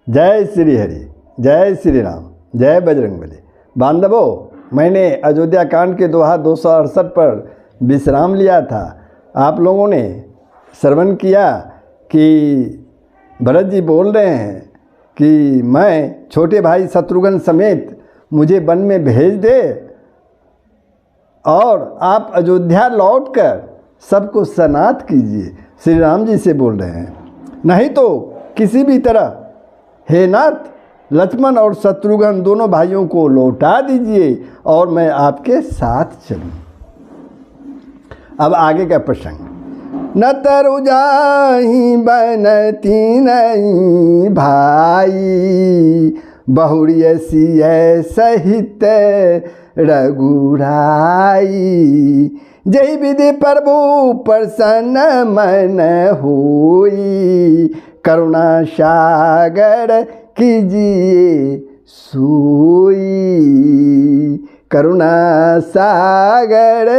जय श्री हरि, जय श्री राम, जय बजरंगबली। बांधवों, मैंने अयोध्या कांड के दोहा 268 पर विश्राम लिया था। आप लोगों ने श्रवण किया कि भरत जी बोल रहे हैं कि मैं छोटे भाई शत्रुघ्न समेत मुझे वन में भेज दे और आप अयोध्या लौटकर सबको सनाथ कीजिए। श्री राम जी से बोल रहे हैं, नहीं तो किसी भी तरह हे नाथ लक्ष्मण और शत्रुघ्न दोनों भाइयों को लौटा दीजिए और मैं आपके साथ चलूं। अब आगे का प्रसंग। न तरु जाहि बनती नहीं भाई, बहुरिय सिय सहित रघुराई। जय विधि प्रभु प्रसन्न मन होई, करुणा सागर कीजिए सोई। करुणा सागर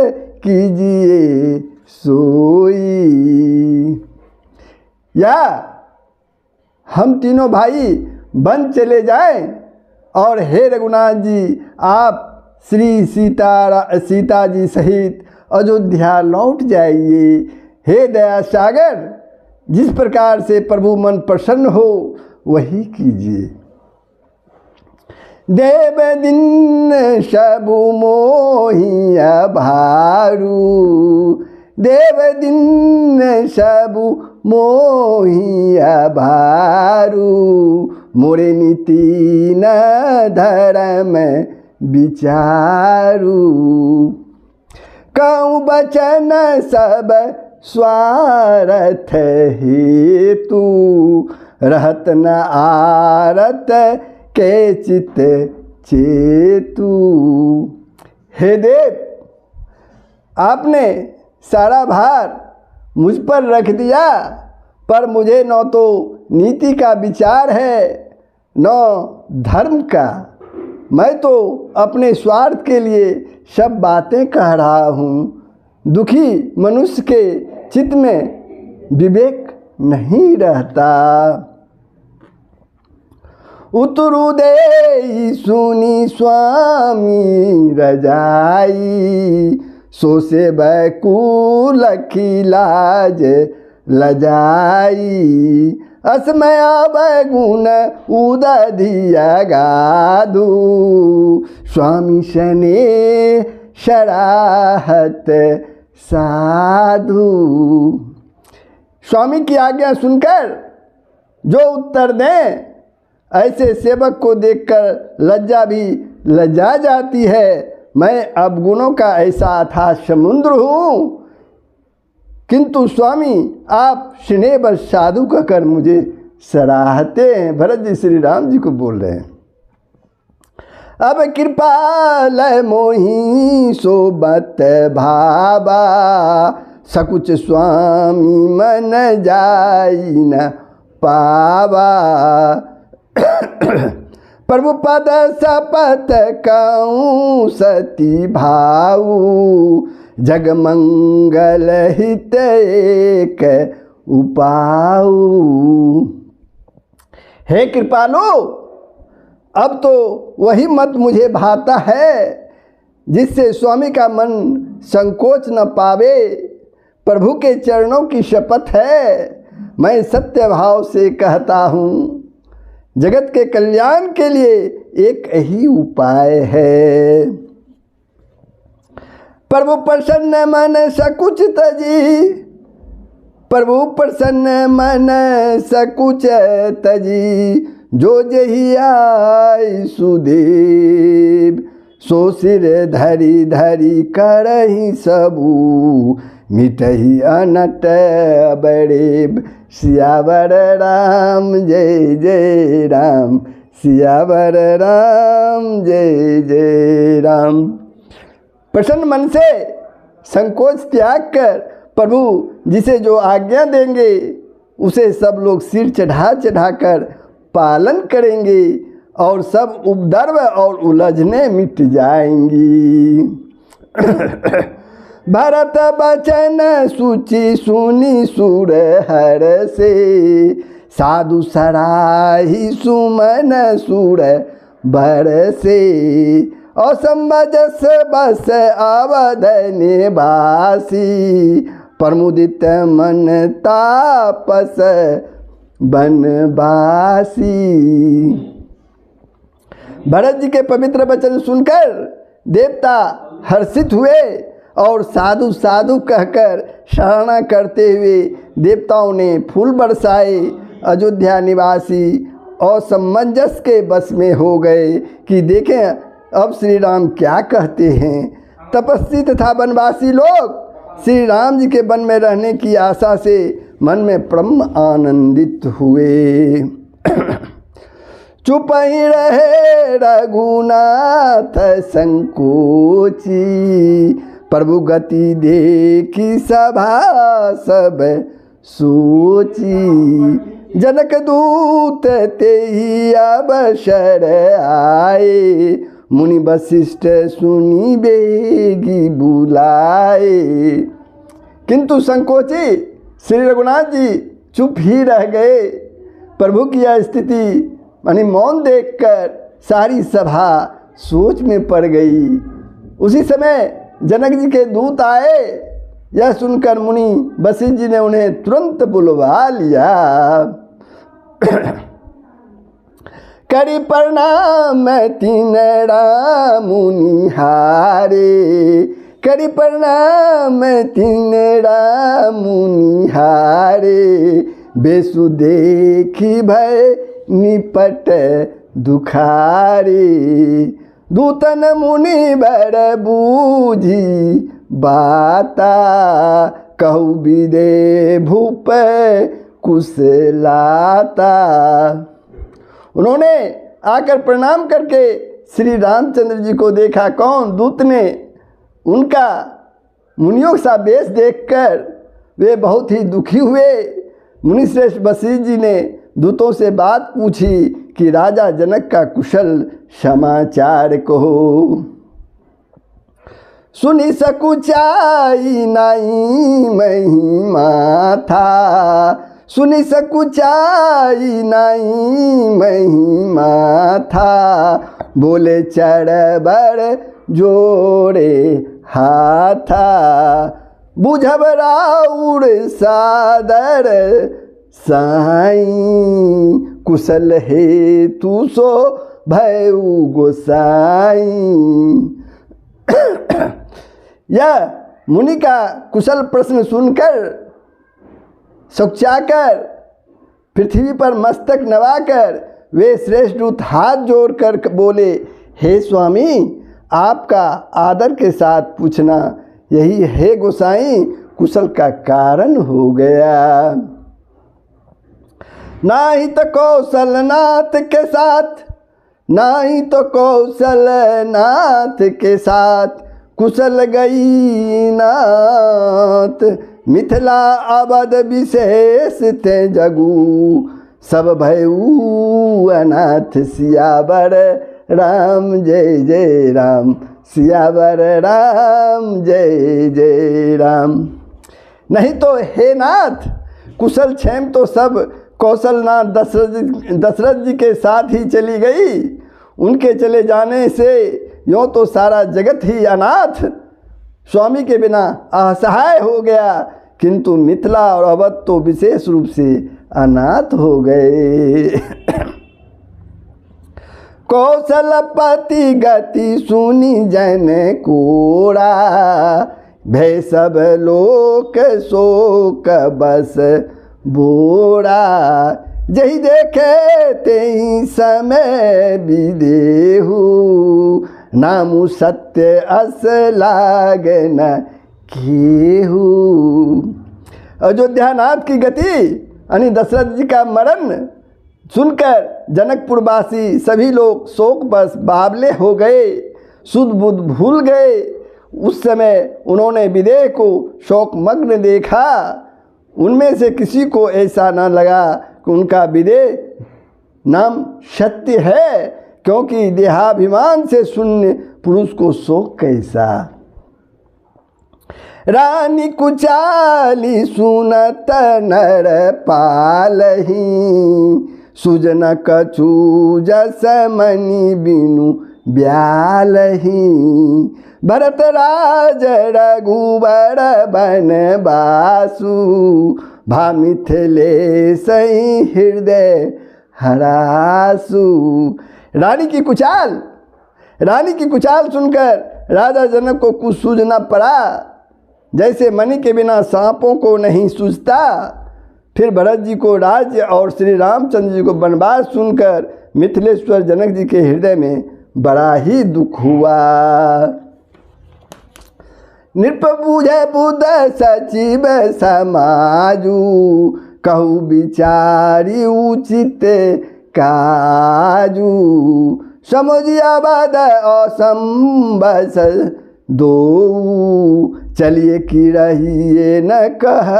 कीजिए सोई। या हम तीनों भाई वन चले जाएं और हे रघुनाथ जी आप श्री सीता जी सहित अयोध्या लौट जाइए। हे दया सागर, जिस प्रकार से प्रभु मन प्रसन्न हो वही कीजिए। देव दिन सबु मोहिया भारू, देव दिन सबु मोहिया भारू। मोरे नीति न धर्म विचारू, कहूँ बचन सब स्वार्थ हेतु। रहत न आरत के चित चेतु। हे देव, आपने सारा भार मुझ पर रख दिया, पर मुझे न तो नीति का विचार है न धर्म का। मैं तो अपने स्वार्थ के लिए सब बातें कह रहा हूँ। दुखी मनुष्य के चित्त में विवेक नहीं रहता। उतरु दे सुनी स्वामी रजाई, सो से बैकुल की लाज लजाई। असमय बैगुण उदधिया गाधु, स्वामी शने शराहत साधु। स्वामी की आज्ञा सुनकर जो उत्तर दें, ऐसे सेवक को देखकर लज्जा भी लज्जा जाती है। मैं अवगुणों का ऐसा अथाह समुद्र हूँ, किंतु स्वामी आप स्नेहवश साधु कहकर मुझे सराहते हैं। भरत जी श्री राम जी को बोल रहे हैं, अब कृपाल मोहि सोबत भाबा। सकुच स्वामी मन जाई न पावा। प्रभु पद सपत कहूँ सती भाऊ, जग मंगल हित एक उपाऊ। हे कृपालु, अब तो वही मत मुझे भाता है जिससे स्वामी का मन संकोच न पावे। प्रभु के चरणों की शपथ है, मैं सत्य भाव से कहता हूँ। जगत के कल्याण के लिए एक ही उपाय है। प्रभु प्रसन्न मन सकुच तजी, प्रभु प्रसन्न मन सकुच तजी। जो जही आई सुदेव, सो सिर धरी धरी करही सबू। मिटही अनट बड़ेब, सियावर राम जय जय राम, सियावर राम जय जय राम। प्रसन्न मन से संकोच त्याग कर प्रभु जिसे जो आज्ञा देंगे उसे सब लोग सिर चढ़ा चढ़ा कर पालन करेंगे और सब उपद्रव और उलझने मिट जाएंगी। भरत बचन सुचि सुनी सुर हर से, साधु सराही सुमन सुर बरसे असंबजस बस अवध निवासी प्रमुदित मन तापस बनवासी। भरत जी के पवित्र वचन सुनकर देवता हर्षित हुए और साधु साधु कहकर शरणा करते हुए देवताओं ने फूल बरसाए। अयोध्या निवासी असमंजस के बस में हो गए कि देखें अब श्री राम क्या कहते हैं। तपस्वी तथा वनवासी लोग श्री राम जी के वन में रहने की आशा से मन में परम आनंदित हुए। चुप ही रहे रघुनाथ संकोची, प्रभु गति देखी सभा सब सोची। जनक दूत ते ही अवसर आए, मुनि वशिष्ठ सुनी बेगी बुलाए। किंतु संकोची श्री रघुनाथ जी चुप ही रह गए। प्रभु की यह स्थिति मानी मौन देखकर सारी सभा सोच में पड़ गई। उसी समय जनक जी के दूत आए। यह सुनकर मुनि वशिष्ठ जी ने उन्हें तुरंत बुलवा लिया। करी प्रणाम तिनरा मुनि हारे, करी प्रणाम तिनरा मुनि हारे। बेसु देखी भय निपट दुखारे, दूतन मुनि बर बूझी बाता। कहु विदे भूप कुशलाता। उन्होंने आकर प्रणाम करके श्री रामचंद्र जी को देखा। कौन? दूत ने। उनका मुनियों सा वेश देखकर वे बहुत ही दुखी हुए। मुनिश्रेष्ठ वशिष्ठ जी ने दूतों से बात पूछी कि राजा जनक का कुशल समाचार कहो। सुनी सकुचाई नहीं महिमा था, सुनी सकुचाई नहीं महिमा था। बोले चढ़बर जोड़े हाथा, बुझब राउर सादर साई। कुशल हे तू सो भयउ गोसाई। यह मुनि का कुशल प्रश्न सुनकर सकुचाकर पृथ्वी पर मस्तक नवाकर वे श्रेष्ठ दूत हाथ जोड़कर बोले, हे स्वामी आपका आदर के साथ पूछना यही है गोसाई कुशल का कारण हो गया। ना ही तो कौशलनाथ के साथ, ना ही तो कौशलनाथ के साथ कुशल गई नाथ। मिथिला अवध विशेष ते जगू, सब भयऊ अनाथ। सियावर राम जय जय राम, सियावर राम जय जय राम। नहीं तो हे नाथ कुशल क्षेम तो सब कौशलनाथ दशरथ जी के साथ ही चली गई। उनके चले जाने से यों तो सारा जगत ही अनाथ स्वामी के बिना असहाय हो गया, किंतु मिथिला और अवध तो विशेष रूप से अनाथ हो गए। कौशलपति गति सुनी जन कोड़ा, भय सब लोक शोक बस बोड़ा। जही देखे तेई समय विदेहु, नामु सत्य अस लाग न केहू। अयोध्यानाथ की गति यानी दशरथ जी का मरण सुनकर जनकपुरवासी सभी लोग शोक बस बावले हो गए, सुध बुध भूल गए। उस समय उन्होंने विदेह को शोकमग्न देखा। उनमें से किसी को ऐसा न लगा कि उनका विदेह नाम सत्य है, क्योंकि देहाभिमान से शून्य पुरुष को शोक कैसा। रानी कुचाली सुनत नर पालही, सुजन कछु जस मनि बिनु ब्यालही। भरत राज रघुबर बनवासु, भा मिथिलेश हृदय हरासु। रानी की कुचाल सुनकर राजा जनक को कुछ सूझना पड़ा, जैसे मणि के बिना सांपों को नहीं सूझता। फिर भरत जी को राज्य और श्री रामचंद्र जी को वनवास सुनकर मिथिलेश्वर जनक जी के हृदय में बड़ा ही दुख हुआ। नृप बूझे बुध सचिव समाजू, कहु विचारी उचित काजू। समुझिया बद असंबस दो, चलिए कि रहिए न कह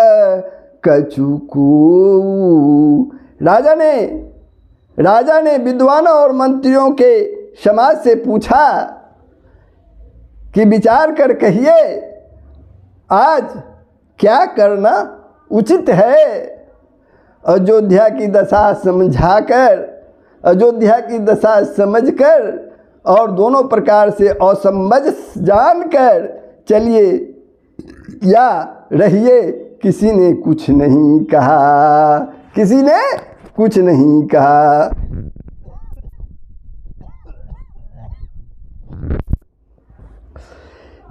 कछु को। राजा ने विद्वानों और मंत्रियों के समाज से पूछा कि विचार कर कहिए, आज क्या करना उचित है। अयोध्या की दशा समझकर और दोनों प्रकार से असमंजस जानकर चलिए या रहिए। किसी ने कुछ नहीं कहा।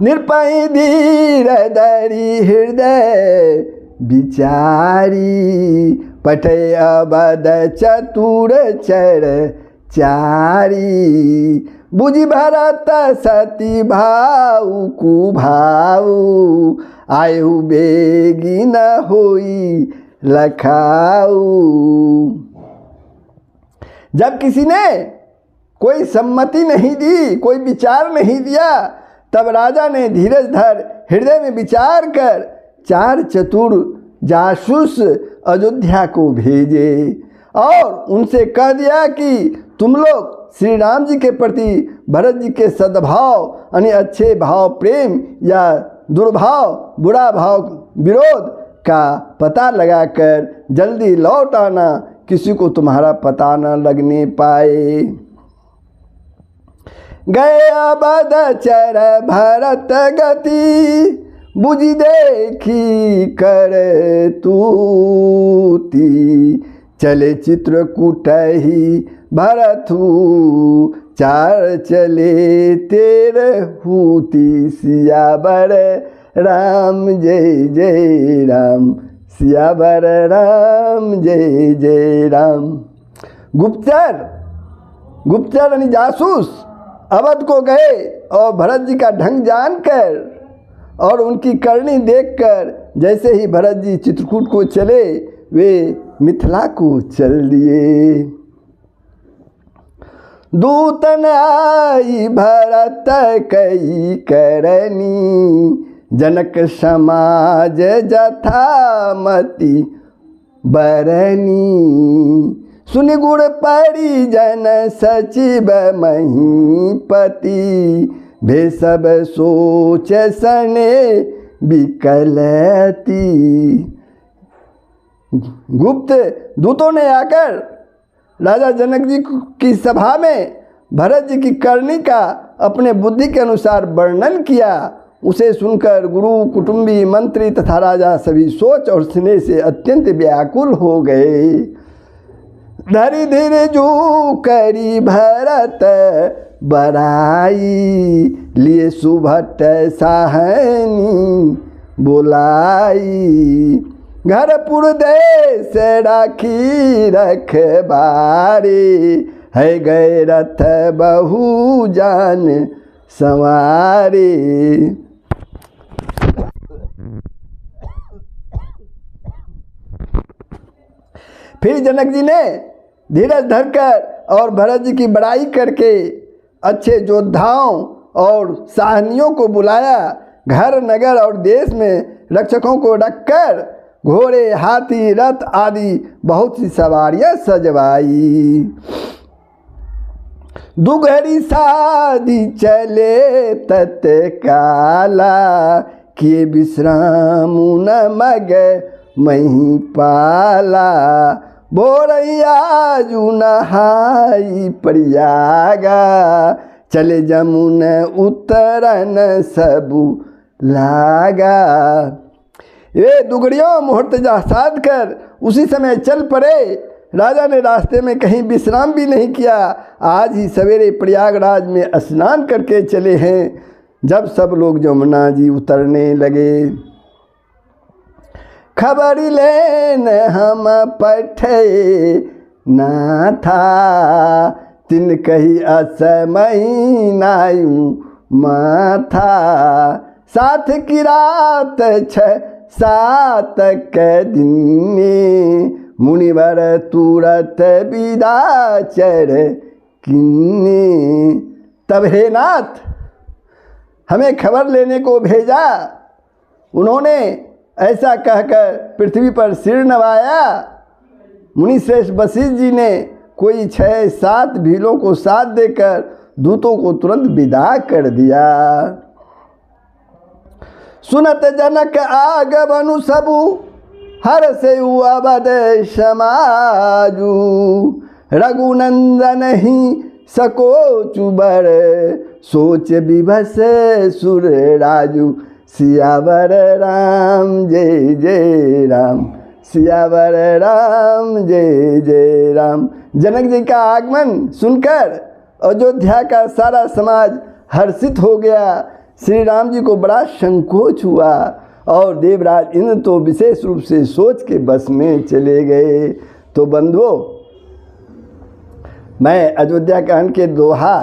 निरपई धीर धरि हृदय विचारी, पठय अबद चतुर चर चारी। बुझि भरत सती भाऊ कुभाऊ, आयु बेगी न होई लखाऊ। जब किसी ने कोई सम्मति नहीं दी, कोई विचार नहीं दिया, तब राजा ने धीरज धर हृदय में विचार कर 4 चतुर जासूस अयोध्या को भेजे और उनसे कह दिया कि तुम लोग श्री राम जी के प्रति भरत जी के सद्भाव यानी अच्छे भाव प्रेम या दुर्भाव बुरा भाव विरोध का पता लगाकर जल्दी लौट आना, किसी को तुम्हारा पता न लगने पाए। गए अबद चर भरत गति, बुझि देखी कर तूती। चले चित्रकूटहि भरथु, 4 चले तेरहूति। सियावर राम जय जय राम, सियावर राम जय जय राम। गुप्तचर यानी जासूस अवध को गए और भरत जी का ढंग जानकर और उनकी करनी देखकर जैसे ही भरत जी चित्रकूट को चले, वे मिथिला को चल दिए। दूतन आई भरत कई करनी, जनक समाज जथामति बरनी। सुनि गुण परिजन सचिव महीपति, भे सब सोच सने विकलती। गुप्त दूतों ने आकर राजा जनक जी की सभा में भरत जी की करनी का अपने बुद्धि के अनुसार वर्णन किया। उसे सुनकर गुरु कुटुंबी मंत्री तथा राजा सभी सोच और स्नेह से अत्यंत व्याकुल हो गए। धरि धीरे जो करी भरत बराई, लिए सुभट साहनी बोलाई। घरपुर देश राखी रखबारी, है गए रथ बहु जान संवारी। फिर जनक जी ने धीरज धरकर और भरत जी की बड़ाई करके अच्छे योद्धाओं और साहनियों को बुलाया। घर नगर और देश में रक्षकों को रखकर घोड़े हाथी रथ आदि बहुत सी सवारियां सजवाई। दुघड़ी शादी चले तत्काला, किए विश्राम न मग मही पाला, बोरैया जू नहाई प्रयागा, चले जमुन उतरन सबु लागा। ये दुगड़ियों मुहूर्त जा साध कर उसी समय चल पड़े। राजा ने रास्ते में कहीं विश्राम भी नहीं किया। आज ही सवेरे प्रयागराज में स्नान करके चले हैं। जब सब लोग जमुना जी उतरने लगे, खबर लेन हम पठे ना था, तिन कही असमई नायु माथा, साथ की रात 6-7 दिन, मुनिवर तुरत विदा चढ़ किन्ने। तब हे नाथ हमें खबर लेने को भेजा। उन्होंने ऐसा कहकर पृथ्वी पर सिर नवाया। मुनिश्रेष्ठ वशिष्ठ जी ने कोई 6-7 भीलों को साथ देकर दूतों को तुरंत विदा कर दिया। सुनत जनक आगमनु सबु, हर से अवध समाजू, रघुनंदन ही सकोचु बर, सोच विभस सुर राजू। सियावर राम जय जय राम, सियावर राम जय जय राम। जनक जी का आगमन सुनकर अयोध्या का सारा समाज हर्षित हो गया। श्री राम जी को बड़ा संकोच हुआ और देवराज इंद्र तो विशेष रूप से सोच के बस में चले गए। तो बंधुओं, मैं अयोध्या कांड के दोहा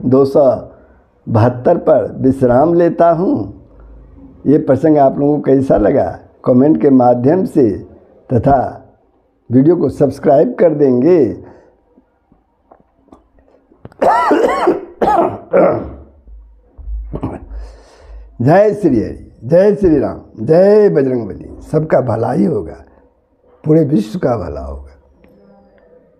272 पर विश्राम लेता हूँ। ये प्रसंग आप लोगों को कैसा लगा कमेंट के माध्यम से तथा वीडियो को सब्सक्राइब कर देंगे। जय श्री हरि, जय श्री राम, जय बजरंगबली। सबका भला ही होगा, पूरे विश्व का भला होगा।